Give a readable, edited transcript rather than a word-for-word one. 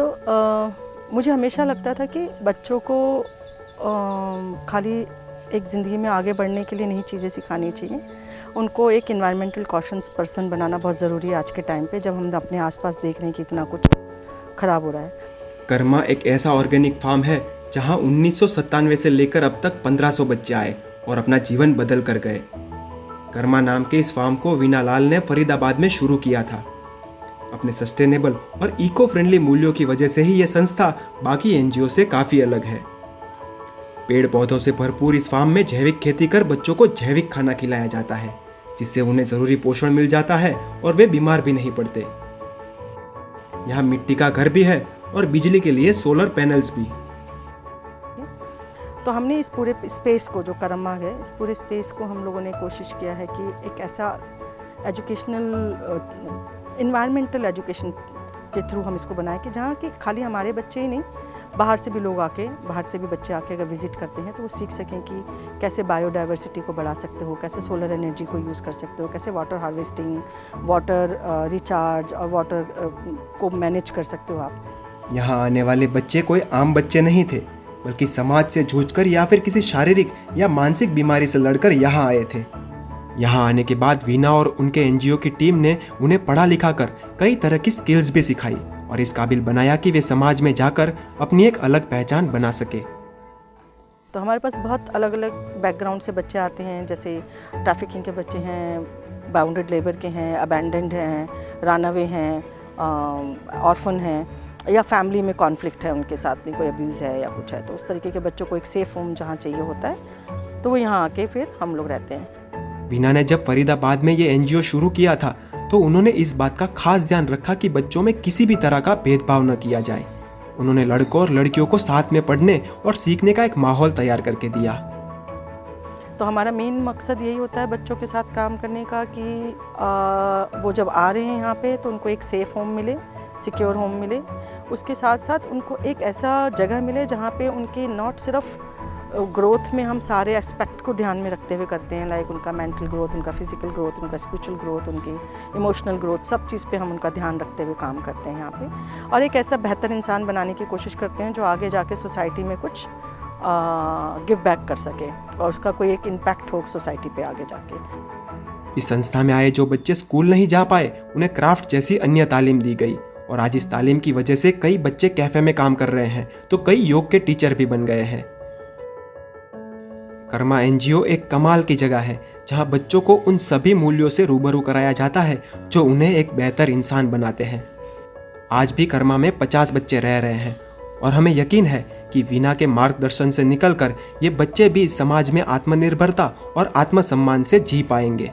मुझे हमेशा लगता था कि बच्चों को खाली एक ज़िंदगी में आगे बढ़ने के लिए नई चीज़ें सिखानी चाहिए। उनको एक एनवायरमेंटल कॉन्शियस पर्सन बनाना बहुत ज़रूरी है आज के टाइम पे, जब हम अपने आसपास देख रहे हैं कि इतना कुछ ख़राब हो रहा है। कर्मा एक ऐसा ऑर्गेनिक फार्म है जहां 1997 से लेकर अब तक 1500 बच्चे आए और अपना जीवन बदल कर गए। कर्मा नाम के इस फार्म को वीना लाल ने फरीदाबाद में शुरू किया था। अपने सस्टेनेबल और इको फ्रेंडली मूल्यों की वजह से ही यह संस्था बाकी एनजीओ से काफ़ी अलग है। पेड़ पौधों से भरपूर इस फार्म में जैविक खेती कर बच्चों को जैविक खाना खिलाया जाता है, जिससे उन्हें ज़रूरी पोषण मिल जाता है और वे बीमार भी नहीं पड़ते। यहाँ मिट्टी का घर भी है और बिजली के लिए सोलर पैनल्स भी। तो हमने इस पूरे स्पेस को, जो कर्मा है, इस पूरे स्पेस को हम लोगों ने कोशिश किया है कि एक ऐसा एजुकेशनल एनवायरमेंटल एजुकेशन के थ्रू हम इसको बनाएं कि जहाँ कि खाली हमारे बच्चे ही नहीं, बाहर से भी लोग आके, बाहर से भी बच्चे आके अगर विज़िट करते हैं तो वो सीख सकें कि कैसे बायोडाइवर्सिटी को बढ़ा सकते हो, कैसे सोलर एनर्जी को यूज़ कर सकते हो, कैसे वाटर हार्वेस्टिंग, वाटर रिचार्ज और वाटर को मैनेज कर सकते हो आप। यहाँ आने वाले बच्चे कोई आम बच्चे नहीं थे, बल्कि समाज से जूझकर या फिर किसी शारीरिक या मानसिक बीमारी से लड़कर यहाँ आए थे। यहाँ आने के बाद वीना और उनके एनजीओ की टीम ने उन्हें पढ़ा लिखा कर कई तरह की स्किल्स भी सिखाई और इस काबिल बनाया कि वे समाज में जाकर अपनी एक अलग पहचान बना सके। तो हमारे पास बहुत अलग अलग बैकग्राउंड से बच्चे आते हैं, जैसे ट्रैफिकिंग के बच्चे हैं, बाउंडेड लेबर के हैं, अबैंडन्ड हैं, रनअवे हैं, ऑर्फन हैं, या फैमिली में कॉन्फ्लिक्ट है, उनके साथ में कोई अब्यूज़ है या कुछ है, तो उस तरीके के बच्चों को एक सेफ़ होम जहाँ चाहिए होता है, तो वो यहाँ आके फिर हम लोग रहते हैं। वीना ने जब फरीदाबाद में ये एनजीओ शुरू किया था तो उन्होंने इस बात का खास ध्यान रखा कि बच्चों में किसी भी तरह का भेदभाव न किया जाए। उन्होंने लड़कों और लड़कियों को साथ में पढ़ने और सीखने का एक माहौल तैयार करके दिया। तो हमारा मेन मकसद यही होता है बच्चों के साथ काम करने का कि वो जब आ रहे हैं यहाँ पे तो उनको एक सेफ़ होम मिले, सिक्योर होम मिले, उसके साथ साथ उनको एक ऐसा जगह मिले जहाँ पे उनकी नॉट सिर्फ ग्रोथ में हम सारे एस्पेक्ट को ध्यान में रखते हुए करते हैं, लाइक उनका मेंटल ग्रोथ, उनका फिजिकल ग्रोथ, उनका स्पिरिचुअल ग्रोथ, उनकी इमोशनल ग्रोथ, सब चीज़ पे हम उनका ध्यान रखते हुए काम करते हैं यहाँ पे, और एक ऐसा बेहतर इंसान बनाने की कोशिश करते हैं जो आगे जाके सोसाइटी में कुछ गिव बैक कर सके और उसका कोई एक इम्पैक्ट हो सोसाइटी पे आगे जाके। इस संस्था में आए जो बच्चे स्कूल नहीं जा पाए उन्हें क्राफ्ट जैसी अन्य तालीम दी गई और आज इस तालीम की वजह से कई बच्चे कैफे में काम कर रहे हैं तो कई योग के टीचर भी बन गए हैं। कर्मा एनजीओ एक कमाल की जगह है जहां बच्चों को उन सभी मूल्यों से रूबरू कराया जाता है जो उन्हें एक बेहतर इंसान बनाते हैं। आज भी कर्मा में 50 बच्चे रह रहे हैं और हमें यकीन है कि वीना के मार्गदर्शन से निकलकर ये बच्चे भी समाज में आत्मनिर्भरता और आत्मसम्मान से जी पाएंगे।